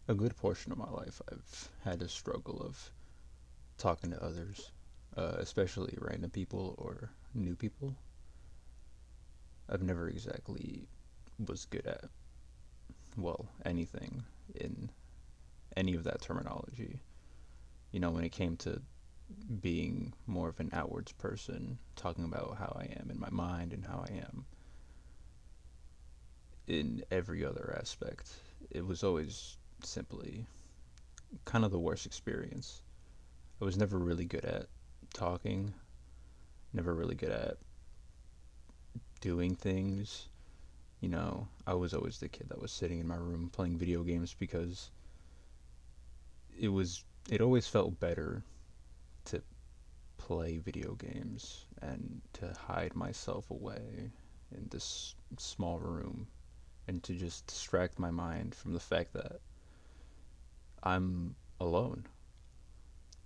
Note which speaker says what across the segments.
Speaker 1: a good portion of my life, I've had a struggle of talking to others, especially random people or new people. I've never exactly was good at, well, anything in any of that terminology. When it came to being more of an outwards person, talking about how I am in my mind and how I am in every other aspect, it was always simply kind of the worst experience. I was never really good at talking, never really good at doing things. I was always the kid that was sitting in my room playing video games because it always felt better to play video games and to hide myself away in this small room and to just distract my mind from the fact that I'm alone.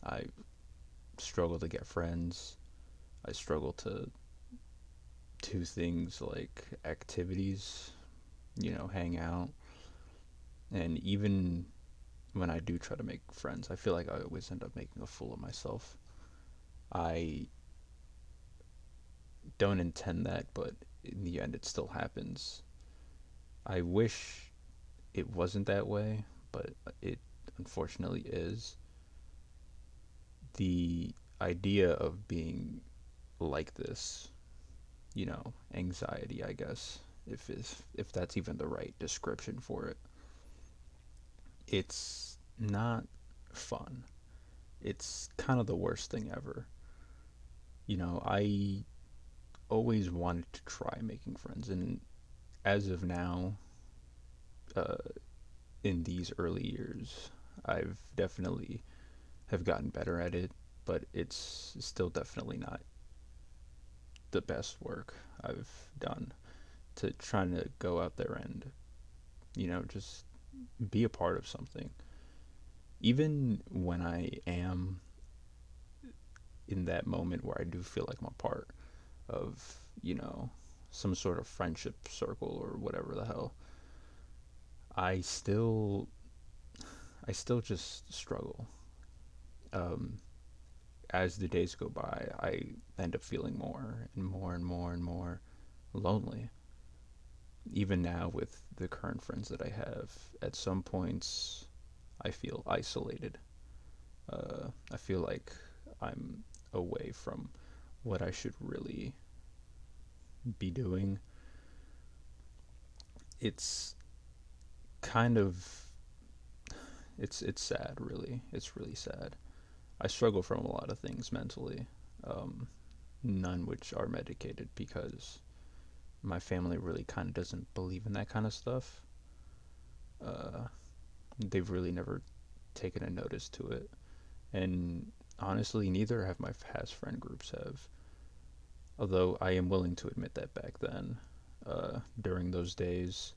Speaker 1: I struggle to get friends. I struggle to do things like activities, hang out. And even when I do try to make friends, I feel like I always end up making a fool of myself. I don't intend that, but in the end, it still happens. I wish it wasn't that way, but it unfortunately is. The idea of being like this, anxiety, I guess, if that's even the right description for it, it's not fun. It's kind of the worst thing ever. I always wanted to try making friends, and as of now, uh, in these early years, I've definitely have gotten better at it, but it's still definitely not the best work I've done to trying to go out there and, just be a part of something. Even when I am in that moment where I do feel like I'm a part of, some sort of friendship circle or whatever the hell, I still I still just struggle. Um, as the days go by, I end up feeling more and more and more and more lonely. Even now, with the current friends that I have, at some points I feel isolated. I feel like I'm away from what I should really be doing. It's kind of it's sad, really. It's really sad. I struggle from a lot of things mentally, um, none which are medicated because my family really kind of doesn't believe in that kind of stuff. Uh, they've really never taken a notice to it, and honestly, neither have my past friend groups have. Although I am willing to admit that back then, during those days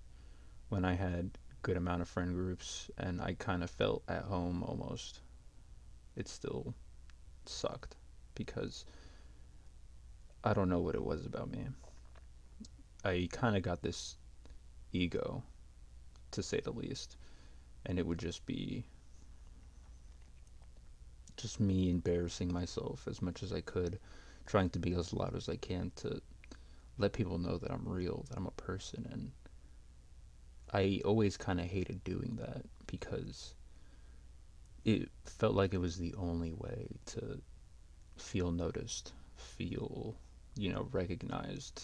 Speaker 1: when I had good amount of friend groups and I kind of felt at home almost, it still sucked because I don't know what it was about me. I kind of got this ego, to say the least, and it would just me embarrassing myself as much as I could, trying to be as loud as I can to let people know that I'm real, that I'm a person, and I always kind of hated doing that because it felt like it was the only way to feel noticed, feel, recognized.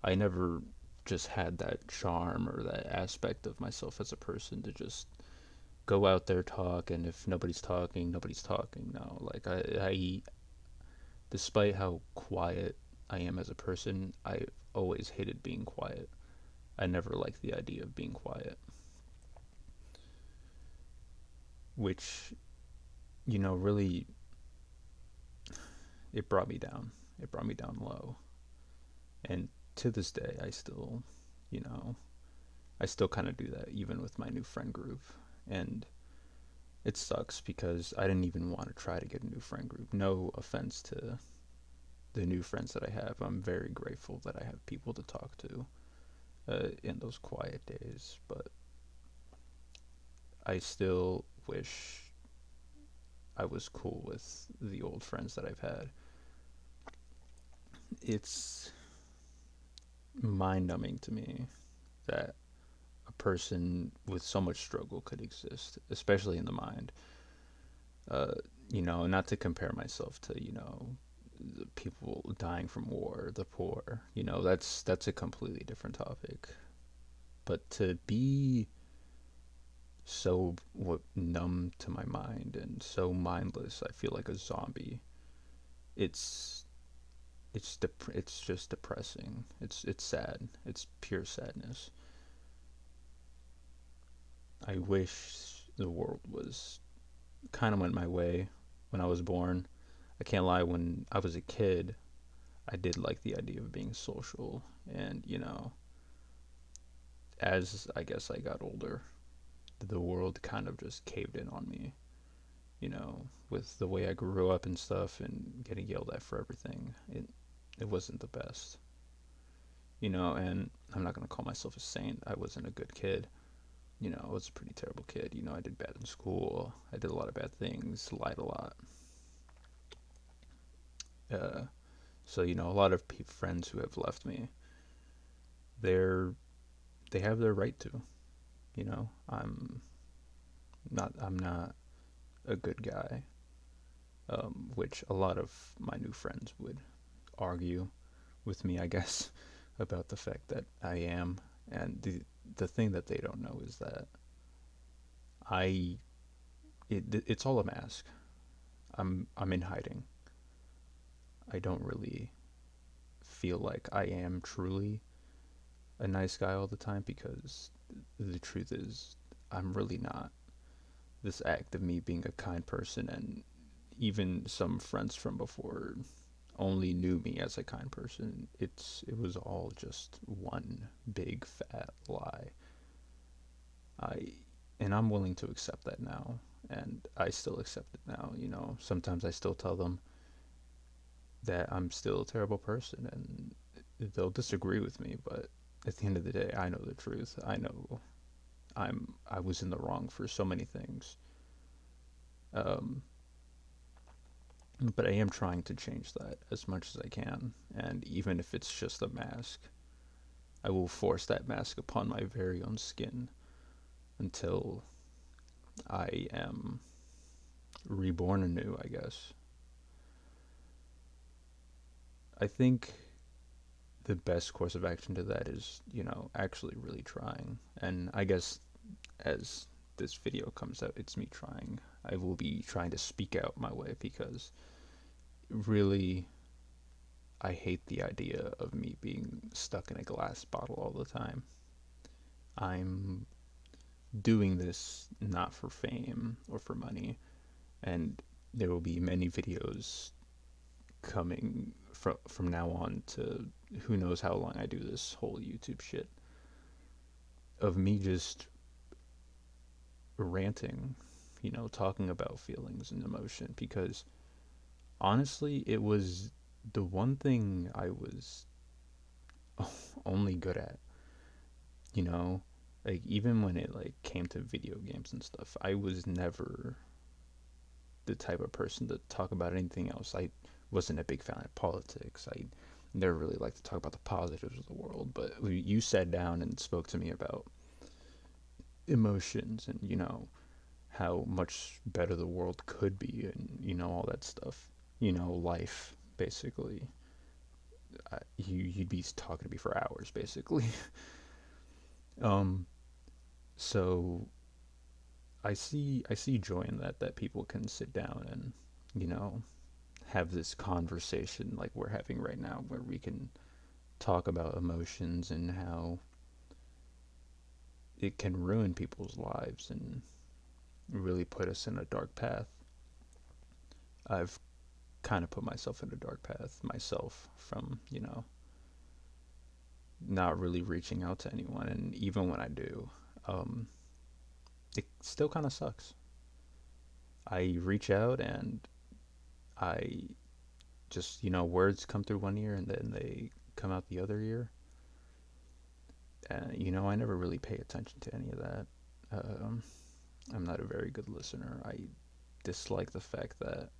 Speaker 1: I never just had that charm or that aspect of myself as a person to just go out there talk, and if nobody's talking, nobody's talking. No, like despite how quiet I am as a person, I always hated being quiet. I never liked the idea of being quiet, which, really, it brought me down. It brought me down low. And to this day, you know, I still kind of do that even with my new friend group. And it sucks because I didn't even want to try to get a new friend group. No offense to the new friends that I have. I'm very grateful that I have people to talk to in those quiet days. But I still wish I was cool with the old friends that I've had. It's mind numbing to me that a person with so much struggle could exist, especially in the mind. Uh, not to compare myself to, the people dying from war, the poor. That's a completely different topic. But to be so numb to my mind and so mindless, I feel like a zombie. It's it's just depressing. It's sad. It's pure sadness. I wish the world was kind of went my way when I was born. I can't lie, when I was a kid, I did like the idea of being social. And, as I guess I got older, the world kind of just caved in on me, with the way I grew up and stuff and getting yelled at for everything. It wasn't the best, and I'm not going to call myself a saint. I wasn't a good kid. I was a pretty terrible kid. I did bad in school. I did a lot of bad things, lied a lot. Uh, so, a lot of friends who have left me, they're they have their right to. I'm not a good guy, which a lot of my new friends would argue with me, I guess, about the fact that I am. And the thing that they don't know is that I it's all a mask. I'm in hiding. I don't really feel like I am truly a nice guy all the time, because the truth is I'm really not. This act of me being a kind person, and even some friends from before only knew me as a kind person. It was all just one big fat lie. I and I'm willing to accept that now, and I still accept it now. Sometimes I still tell them that I'm still a terrible person, and they'll disagree with me, but at the end of the day, I know the truth. I know I was in the wrong for so many things. Um, but I am trying to change that as much as I can, and even if it's just a mask, I will force that mask upon my very own skin until I am reborn anew, I guess. I think the best course of action to that is, actually really trying. And I guess as this video comes out, it's me trying. I will be trying to speak out my way, because really, I hate the idea of me being stuck in a glass bottle all the time. I'm doing this not for fame or for money, and there will be many videos coming from now on to who knows how long I do this whole YouTube shit, of me just ranting, talking about feelings and emotion, because honestly, it was the one thing I was only good at, you know? Like, even when it like came to video games and stuff, I was never the type of person to talk about anything else. I wasn't a big fan of politics. I never really liked to talk about the positives of the world, but you sat down and spoke to me about emotions and, how much better the world could be, and, all that stuff. Life, basically. You'd be talking to me for hours, basically. um, so I see joy in that people can sit down and, you know, have this conversation like we're having right now, where we can talk about emotions and how it can ruin people's lives and really put us in a dark path. I've kind of put myself in a dark path myself, from, not really reaching out to anyone. And even when I do, um, it still kind of sucks. I reach out and I just, words come through one ear and then they come out the other ear. And, I never really pay attention to any of that. Um, I'm not a very good listener. I dislike the fact that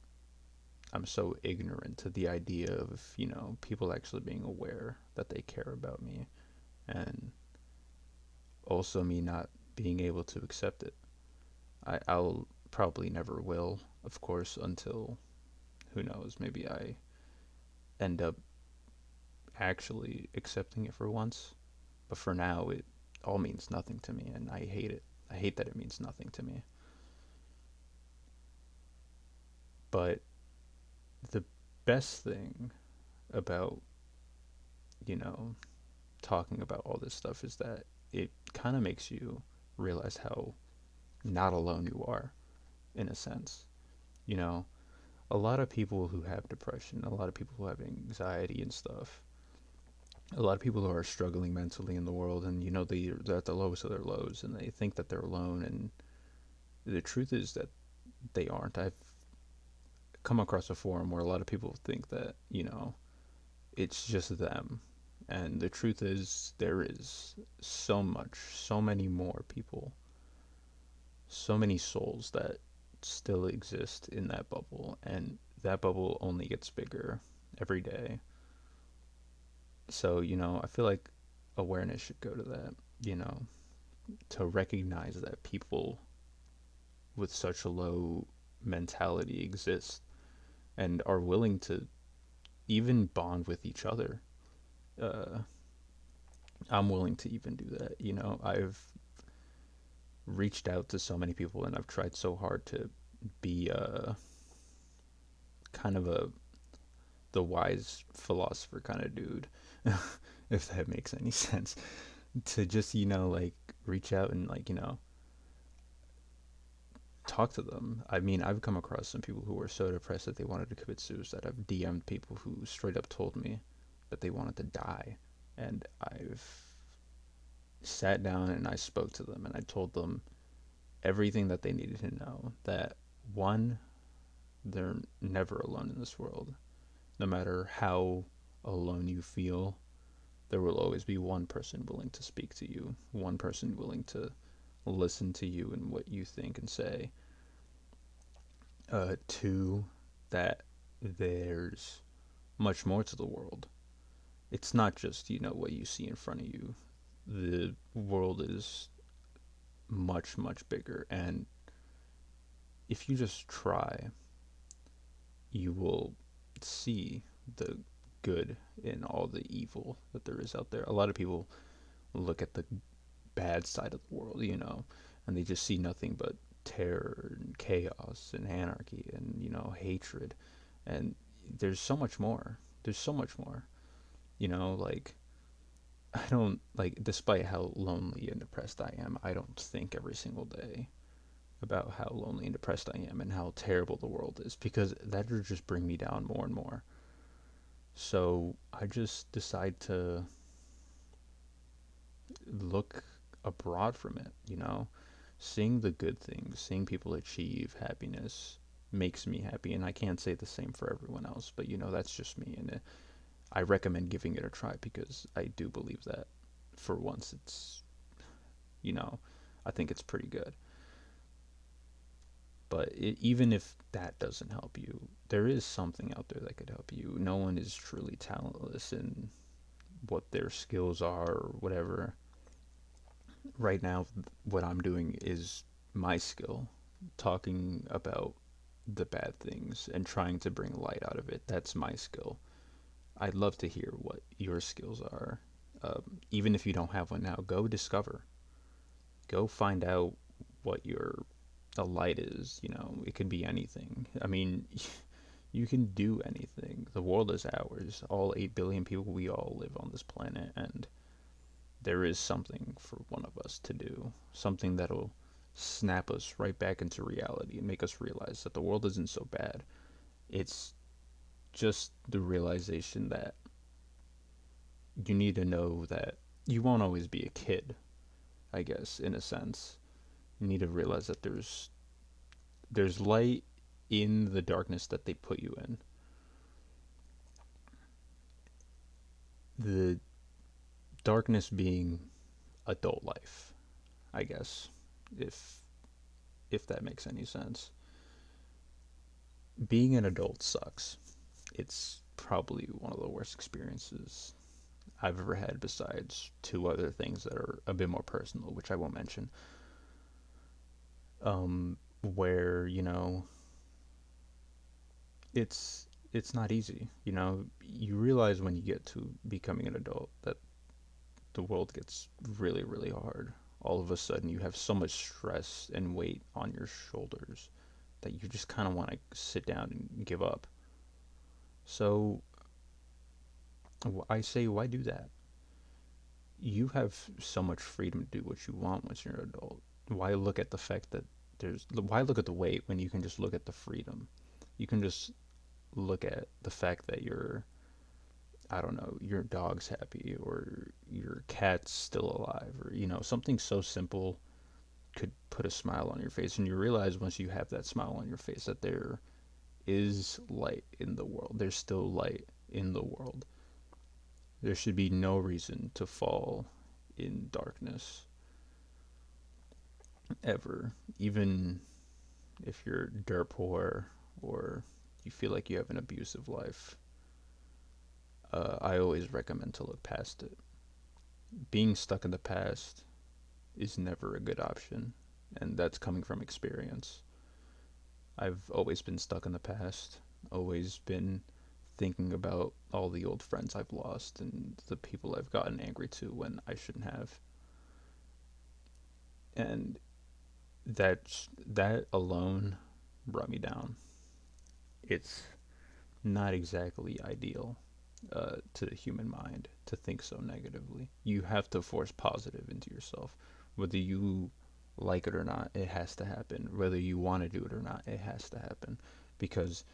Speaker 1: I'm so ignorant to the idea of, people actually being aware that they care about me, and also me not being able to accept it. I'll probably never will, of course, until, who knows, maybe I end up actually accepting it for once. But for now, it all means nothing to me, and I hate it. I hate that it means nothing to me. But the best thing about, you know, talking about all this stuff is that it kind of makes you realize how not alone you are, in a sense. You know, a lot of people who have depression, a lot of people who have anxiety and stuff, a lot of people who are struggling mentally in the world, and they're at the lowest of their lows, and they think that they're alone. And the truth is that they aren't. I've come across a forum where a lot of people think that it's just them, and the truth is there is so many more people, so many souls that still exist in that bubble, and that bubble only gets bigger every day. So I feel like awareness should go to that, you know to recognize that people with such a low mentality exist and are willing to even bond with each other. uh, I'm willing to even do that. I've reached out to so many people, and I've tried so hard to be kind of the wise philosopher kind of dude, if that makes any sense. To just like reach out and talk to them. I mean, I've come across some people who were so depressed that they wanted to commit suicide. I've DM'd people who straight up told me that they wanted to die, and I've sat down and I spoke to them and I told them everything that they needed to know. That one, they're never alone in this world. No matter how alone you feel, there will always be one person willing to speak to you, one person willing to listen to you and what you think and say. Two, that there's much more to the world. It's not just, what you see in front of you. The world is much, much bigger. And if you just try, you will see the good in all the evil that there is out there. A lot of people look at the bad side of the world, and they just see nothing but terror and chaos and anarchy and, hatred. And there's so much more. There's so much more. Like, I don't, like, despite how lonely and depressed I am, I don't think every single day about how lonely and depressed I am and how terrible the world is, because that would just bring me down more and more. So I just decide to look abroad from it, seeing the good things, seeing people achieve happiness makes me happy. And I can't say the same for everyone else, but that's just me. And I recommend giving it a try, because I do believe that for once you know, I think it's pretty good. But even if that doesn't help you, there is something out there that could help you. No one is truly talentless in what their skills are or whatever. Right now, what I'm doing is my skill, talking about the bad things and trying to bring light out of it. That's my skill. I'd love to hear what your skills are. Even if you don't have one now, go discover. Go find out what your a light is. It could be anything. I mean, you can do anything. The world is ours. All 8 billion people, we all live on this planet, and there is something for one of us to do. Something that'll snap us right back into reality and make us realize that the world isn't so bad. It's just the realization that you need to know that you won't always be a kid, I guess, in a sense. You need to realize that there's light in the darkness that they put you in. The darkness being adult life, I guess. If if that makes any sense. Being an adult sucks. It's probably one of the worst experiences I've ever had, besides two other things that are a bit more personal, which I won't mention. Where, it's not easy. You realize when you get to becoming an adult that the world gets really, really hard. All of a sudden, you have so much stress and weight on your shoulders that you just kind of want to sit down and give up. So I say, why do that? You have so much freedom to do what you want once you're an adult. Why look at the fact that why look at the weight when you can just look at the freedom? You can just look at the fact that I don't know, your dog's happy or your cat's still alive, or something so simple could put a smile on your face. And you realize once you have that smile on your face that there is light in the world. There's still light in the world. There should be no reason to fall in darkness ever, even if you're dirt poor or you feel like you have an abusive life. I always recommend to look past it. Being stuck in the past is never a good option, and that's coming from experience. I've always been stuck in the past, always been thinking about all the old friends I've lost and the people I've gotten angry to when I shouldn't have. And that alone brought me down. It's not exactly ideal to the human mind to think so negatively. You have to force positive into yourself. Whether you like it or not, it has to happen. Whether you want to do it or not, it has to happen. Because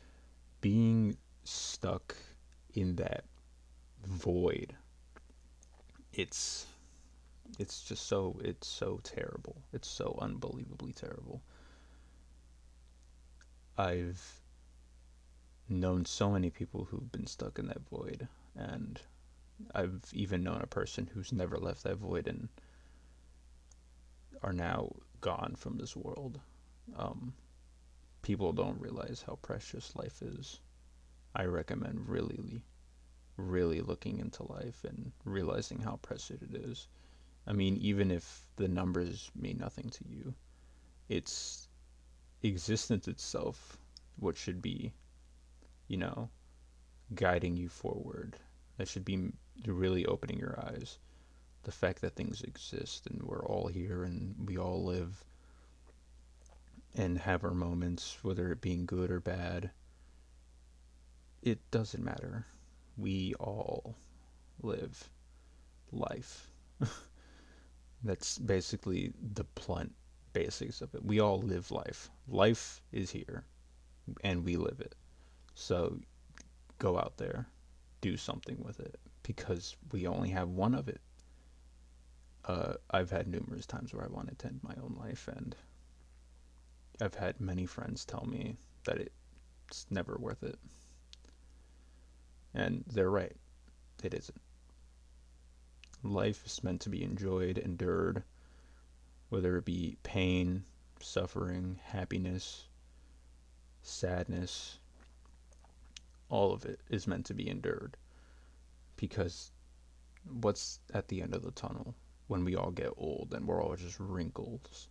Speaker 1: being stuck in that void, it's it's so terrible. It's so unbelievably terrible. I've known so many people who've been stuck in that void, and I've even known a person who's never left that void and are now gone from this world. Um, People don't realize how precious life is. I recommend really, really looking into life and realizing how precious it is. I mean, even if the numbers mean nothing to you, it's existence itself what should be, you know, guiding you forward. That should be really opening your eyes. The fact that things exist and we're all here and we all live and have our moments, whether it being good or bad, it doesn't matter. We all live life. That's basically the blunt basics of it. We all live life. Life is here and we live it. So go out there, do something with it because we only have one of it. I've had numerous times where I wanted to end my own life, and I've had many friends tell me that it's never worth it. And they're right, it isn't. Life is meant to be enjoyed, endured, whether it be pain, suffering, happiness, sadness, all of it is meant to be endured. Because what's at the end of the tunnel when we all get old and we're all just wrinkles?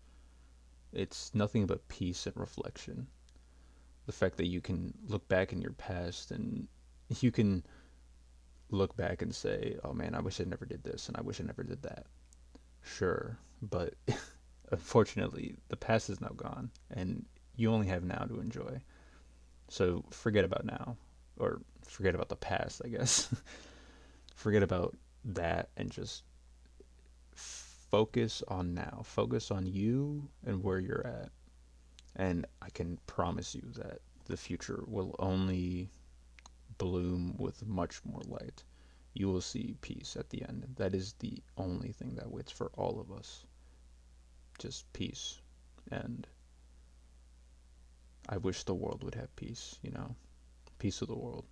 Speaker 1: It's nothing but peace and reflection. The fact that you can look back in your past and you can look back and say, oh man, I wish I never did this and I wish I never did that. Sure, but unfortunately, the past is now gone and you only have now to enjoy. So forget about now, or forget about the past, I guess. Forget about that and just focus on now. Focus on you and where you're at. And I can promise you that the future will only bloom with much more light. You will see peace at the end. That is the only thing that waits for all of us. Just peace. And I wish the world would have peace, Peace of the world.